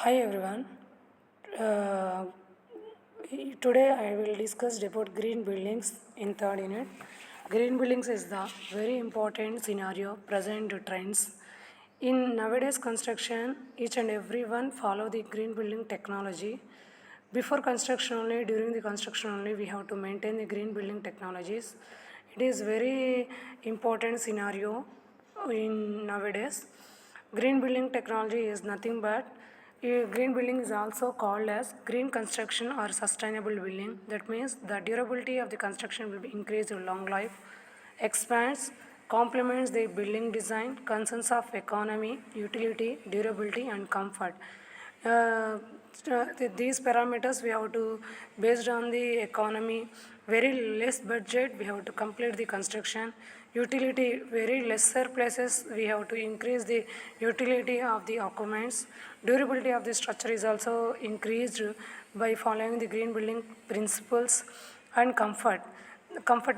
Hi everyone. Uh, Today I will discuss about green buildings in third unit. Green buildings is the very important scenario present trends. In nowadays construction, each and everyone follow the green building technology. Before construction only, during the construction only, we have to maintain the green building technologies. It is very important scenario in nowadays. Green building technology is nothing but green building is also called as green construction or sustainable building. That means the durability of the construction will be increased with long life, expands, complements the building design, concerns of economy, utility, durability, and comfort. Uh, these parameters we have to based on the economy, very less budget we have to complete the construction, utility very lesser places we have to increase the utility of the occupants, durability of the structure is also increased by following the green building principles, and comfort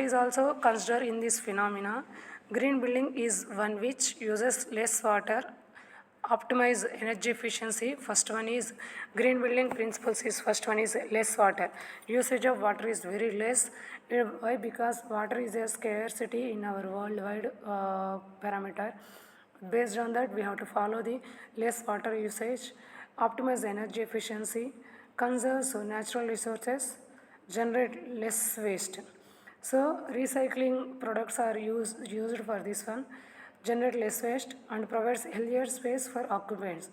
is also considered in this phenomena. Green building is one which uses less water, optimize energy efficiency. First one is green building principles is first one is less water, usage of water is very less. Why? Because water is a scarcity in our worldwide parameter. Based on that we have to follow the less water usage, optimize energy efficiency, conserves natural resources, generate less waste. So recycling products are used for this one, generate less waste and provides healthier space for occupants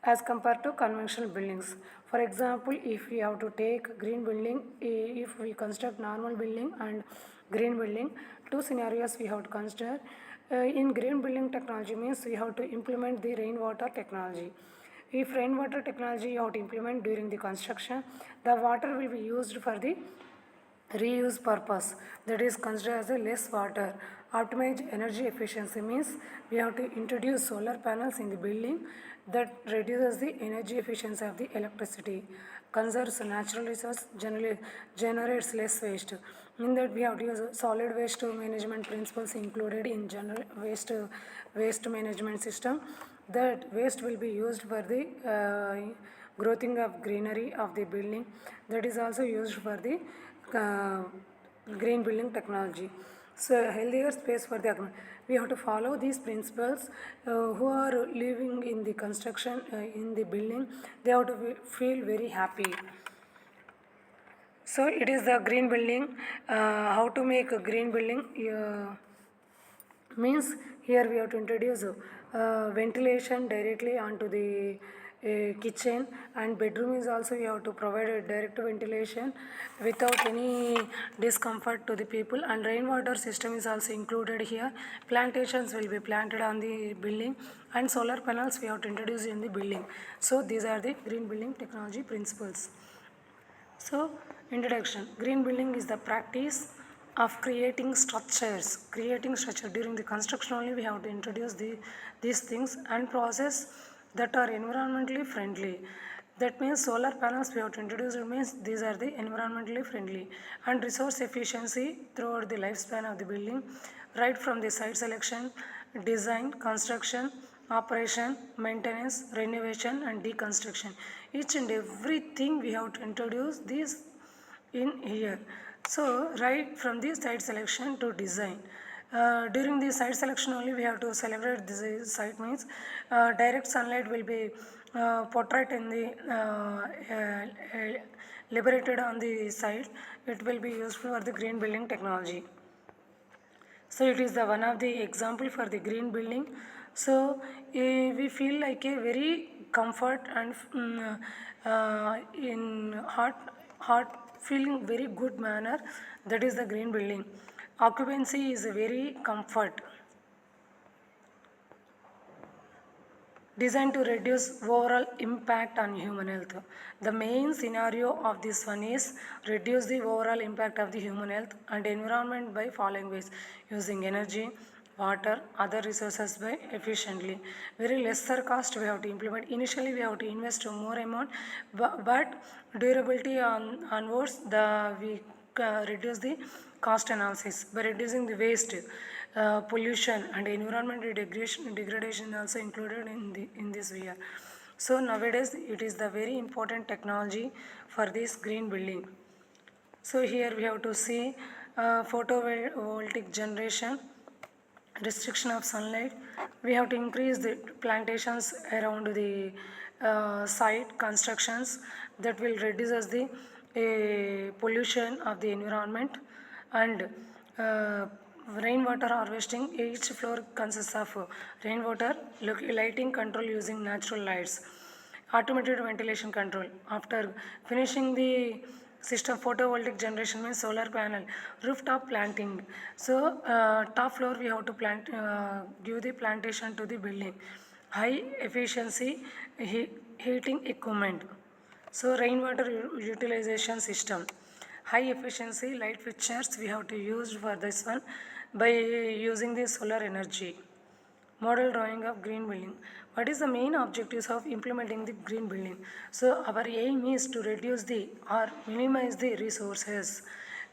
as compared to conventional buildings. For example, if we have to take green building, if we construct normal building and green building, two scenarios we have to consider. In green building technology means we have to implement the rainwater technology. If rainwater technology you have to implement during the construction, the water will be used for the reuse purpose, that is considered as a less water. Optimize energy efficiency means we have to introduce solar panels in the building that reduces the energy efficiency of the electricity, conserves natural resource, generally generates less waste. In that we have to use solid waste management principles included in general waste management system. That waste will be used for the growing of greenery of the building, that is also used for the uh, green building technology. So healthier space for the we have to follow these principles. Who are living in the construction in the building, they have to feel very happy. So it is the green building. How to make a green building? Means here we have to introduce ventilation directly onto the kitchen, and bedroom is also we have to provide a direct ventilation without any discomfort to the people, and rainwater system is also included here. Plantations will be planted on the building, and solar panels we have to introduce in the building. So these are the green building technology principles. So, introduction. Green building is the practice of creating structures. Creating structure during the construction only we have to introduce these things and process that are environmentally friendly. That means solar panels we have to introduce, it means these are the environmentally friendly, and resource efficiency throughout the lifespan of the building, right from the site selection, design, construction, operation, maintenance, renovation, and deconstruction. Each and everything we have to introduce this in here. So right from the site selection to design. During the site selection only we have to celebrate this site means direct sunlight will be portrayed in the liberated on the site. It will be useful for the green building technology. So it is the one of the example for the green building. So we feel like a very comfort and in heart feeling very good manner, that is the green building. Occupancy is a very comfort, designed to reduce overall impact on human health. The main scenario of this one is reduce the overall impact of the human health and environment by following ways: using energy, water, other resources by efficiently. Very lesser cost we have to implement. Initially we have to invest more amount, but durability onwards we reduce the cost analysis by reducing the waste, pollution and environmental degradation also included in this year. So nowadays it is the very important technology for this green building. So here we have to see photovoltaic generation, restriction of sunlight. We have to increase the plantations around the site constructions that will reduce the pollution of the environment, and uh, rainwater harvesting. Each floor consists of rainwater lighting control using natural lights, automated ventilation control. After finishing the system, photovoltaic generation means solar panel, rooftop planting. So top floor we have to plant, give the plantation to the building. High efficiency heating equipment. So rainwater utilization system, high efficiency light fixtures we have to use for this one by using the solar energy. Model drawing of green building. What is the main objectives of implementing the green building? So our aim is to reduce the or minimize the resources.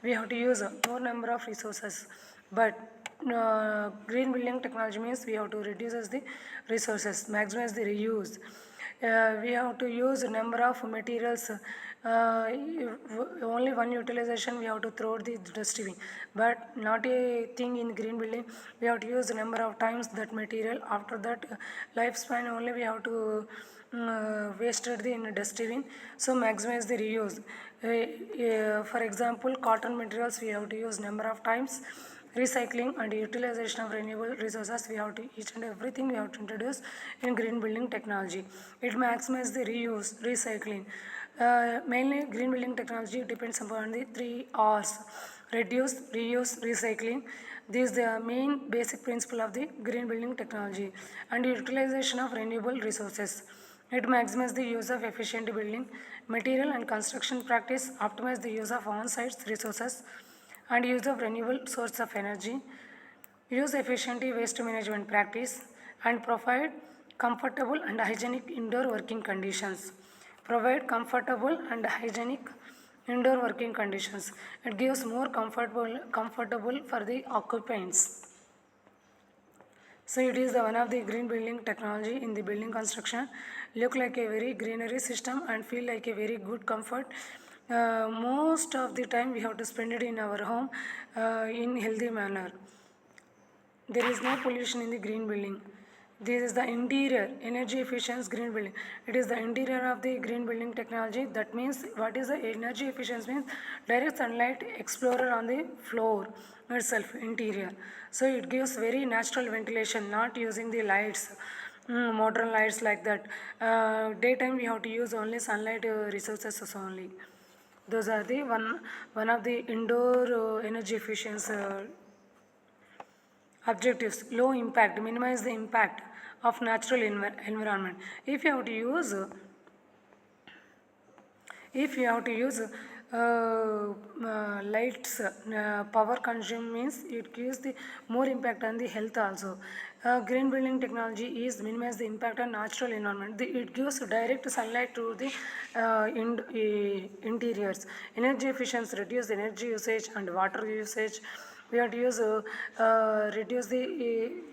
We have to use a more number of resources, but green building technology means we have to reduce the resources, maximize the reuse. We have to use a number of materials. Only one utilization we have to throw the dustbin, but not a thing in green building. We have to use a number of times that material. After that lifespan only we have to wasted the in a dustbin. So maximize the reuse. For example, cotton materials we have to use number of times. Recycling and utilization of renewable resources, we have to each and everything we have to introduce in green building technology. It maximizes the reuse, recycling. Mainly green building technology depends upon the 3 R's: reduce, reuse, recycling. This is the main basic principle of the green building technology. And utilization of renewable resources, it maximizes the use of efficient building material and construction practice, optimize the use of on-site resources and use of renewable source of energy, use efficiently waste management practice, and provide comfortable and hygienic indoor working conditions. Provide comfortable and hygienic indoor working conditions. It gives more comfortable for the occupants. So it is the one of the green building technology in the building construction. Look like a very greenery system and feel like a very good comfort. Most of the time we have to spend it in our home in healthy manner. There is no pollution in the green building. This is the interior energy efficient green building. It is the interior of the green building technology. That means what is the energy efficiency means direct sunlight explorer on the floor itself, interior. So it gives very natural ventilation, not using the lights, modern lights like that. Daytime we have to use only sunlight resources only. Those are the one of the indoor energy efficiency objectives. Low impact, minimize the impact of natural environment. If you have to use lights, power consume means it gives the more impact on the health also. Green building technology is minimize the impact on natural environment. It gives direct sunlight to the interiors. Energy efficiency, reduce energy usage and water usage. We have to use reduce the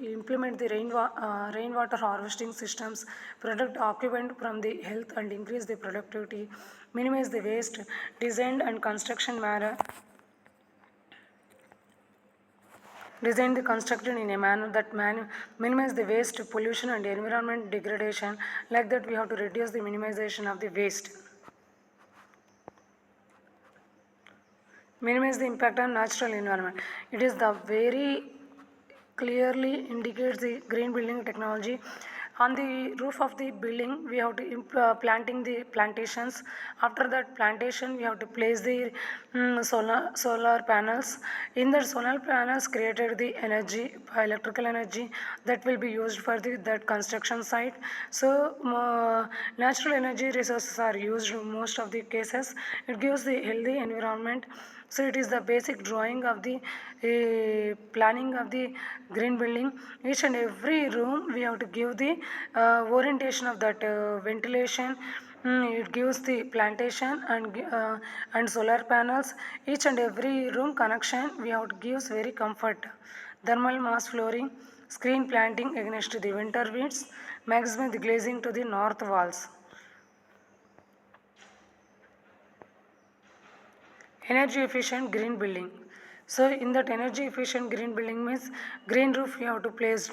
implement the rainwater harvesting systems, protect occupant from the health and increase the productivity, minimize the waste, design and construction manner. Design the construction in a manner that minimize the waste, pollution and environment degradation. Like that we have to reduce the minimization of the waste. Minimize the impact on natural environment. It is the very clearly indicates the green building technology. On the roof of the building we have to planting the plantations. After that plantation we have to place the solar panels. In the solar panels created the energy, electrical energy that will be used for that construction site. So natural energy resources are used in most of the cases. It gives the healthy environment. So it is the basic drawing of the planning of the green building. Each and every room we have to give the orientation of that ventilation. It gives the plantation and solar panels. Each and every room connection we have to give very comfort. Thermal mass flooring, screen planting against the winter winds, maximum the glazing to the north walls. Energy efficient green building. So in that energy efficient green building means green roof you have to place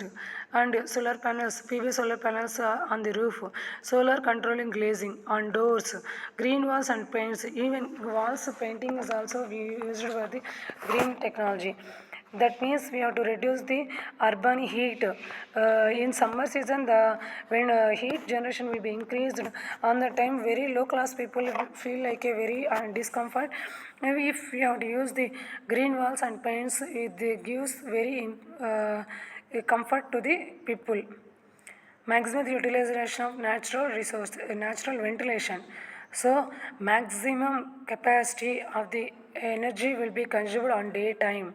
and solar panels, PV solar panels on the roof, solar controlling glazing on doors, green walls and paints. Even walls painting is also we used for the green technology. That means we have to reduce the urban heat. In summer season, the when heat generation will be increased, on the time very low class people will feel like a very discomfort. Maybe if we have to use the green walls and paints, it gives very a comfort to the people. Maximum utilization of natural resource, natural ventilation. So maximum capacity of the energy will be consumed on daytime.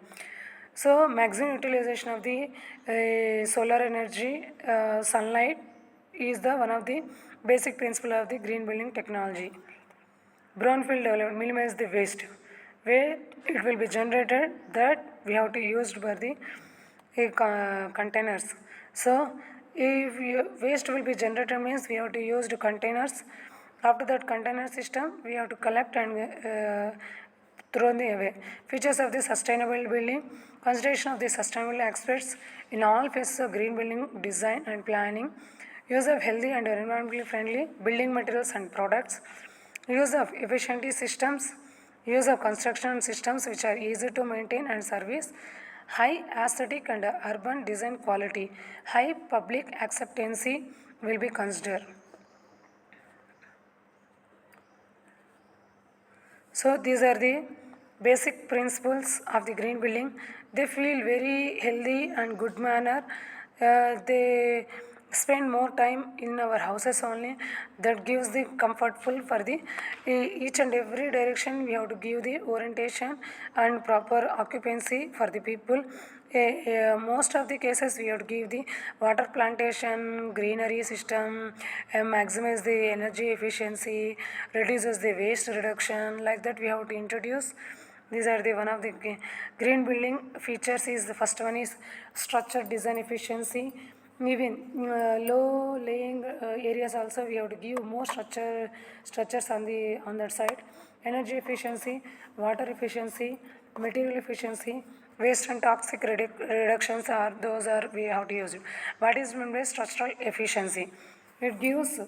So maximum utilization of the solar energy, sunlight is the one of the basic principle of the green building technology. Brownfield development minimize the waste. Where it will be generated that we have to use for the containers. So if waste will be generated means we have to use the containers. After that container system we have to collect and throw them away. Features of the sustainable building. Consideration of the sustainable aspects in all phases of green building design and planning. Use of healthy and environmentally friendly building materials and products. Use of efficiency systems. Use of construction systems which are easy to maintain and service. High aesthetic and urban design quality. High public acceptancy will be considered. So these are the basic principles of the green building. They feel very healthy and good manner. They spend more time in our houses only. That gives the comfortful for the each and every direction. We have to give the orientation and proper occupancy for the people. Most of the cases we have to give the water plantation, greenery system, maximize the energy efficiency, reduces the waste reduction. Like that we have to introduce. These are the one of the green building features. Is the first one is structure design efficiency. Even low laying areas also we have to give more structures on that side. Energy efficiency, water efficiency, material efficiency, waste and toxic reductions are those are we have to use it. What is meant by structural efficiency? It gives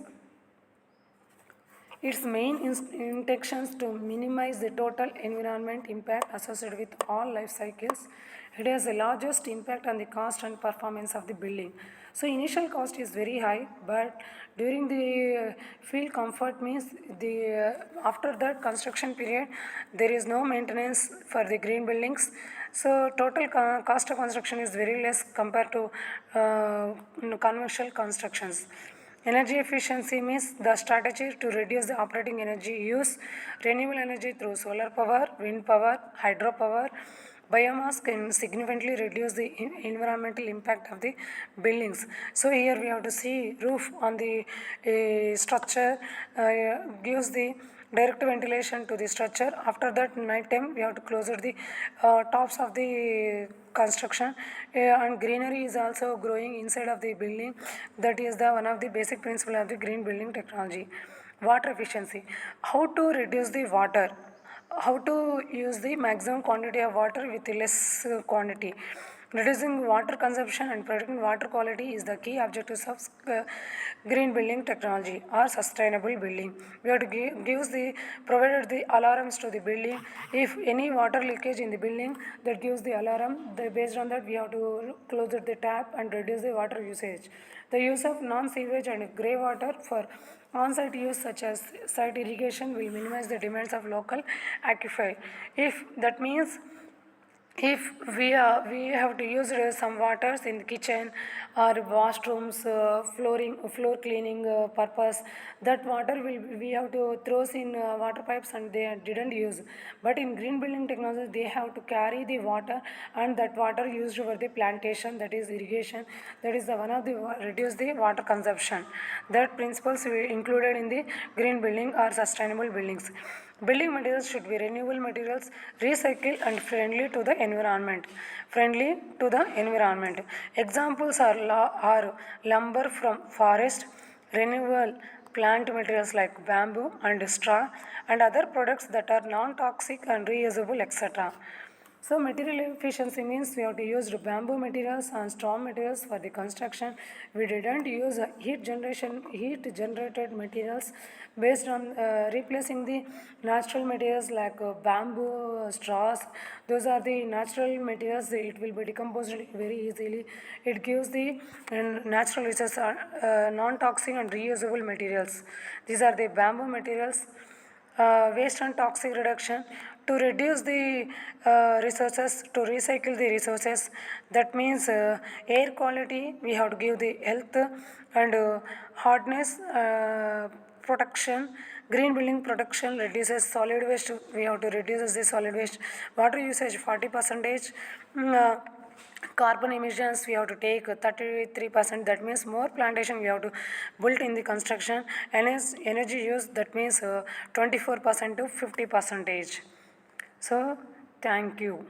its main intentions to minimize the total environment impact associated with all life cycles. It has the largest impact on the cost and performance of the building. So initial cost is very high, but during the field comfort means the after that construction period there is no maintenance for the green buildings. So total cost of construction is very less compared to conventional constructions. Energy efficiency means the strategy to reduce the operating energy use. Renewable energy through solar power, wind power, hydropower, biomass can significantly reduce the environmental impact of the buildings. So here we have to see roof on the structure gives the direct ventilation to the structure. After that night time we have to close the tops of the construction and greenery is also growing inside of the building. That is the one of the basic principle of the green building technology. Water efficiency. How to reduce the water? How to use the maximum quantity of water with less quantity? Reducing water consumption and protecting water quality is the key objectives of green building technology or sustainable building. We have to gives the provided the alarms to the building. If any water leakage in the building, that gives the alarm. Based on that, we have to close the tap and reduce the water usage. The use of non-sewage and grey water for on-site use such as site irrigation will minimize the demands of local aquifer. If that means if we have to use some waters in the kitchen or washrooms, floor cleaning purpose, that water will we have to throw in water pipes and they didn't use. But in green building technology they have to carry the water and that water used for the plantation, that is irrigation. That is the one of the reduce the water consumption. That principles we included in the green building or sustainable buildings. Building materials should be renewable materials, recycled and friendly to the environment. Friendly to the environment. Examples are lumber from forest, renewable plant materials like bamboo and straw, and other products that are non-toxic and reusable, etc. So material efficiency means we have to use bamboo materials and straw materials for the construction. We didn't use heat generated materials based on replacing the natural materials like bamboo, straws. Those are the natural materials. It will be decomposed very easily. It gives the natural resources, non-toxic and reusable materials. These are the bamboo materials. Waste and toxic reduction to reduce the resources, to recycle the resources. That means air quality we have to give the health and hardness protection. Green building protection reduces solid waste. We have to reduce the solid waste. Water usage 40%. Carbon emissions we have to take 33%. That means more plantation we have to build in the construction. And energy use, that means 24% to 50%. So thank you.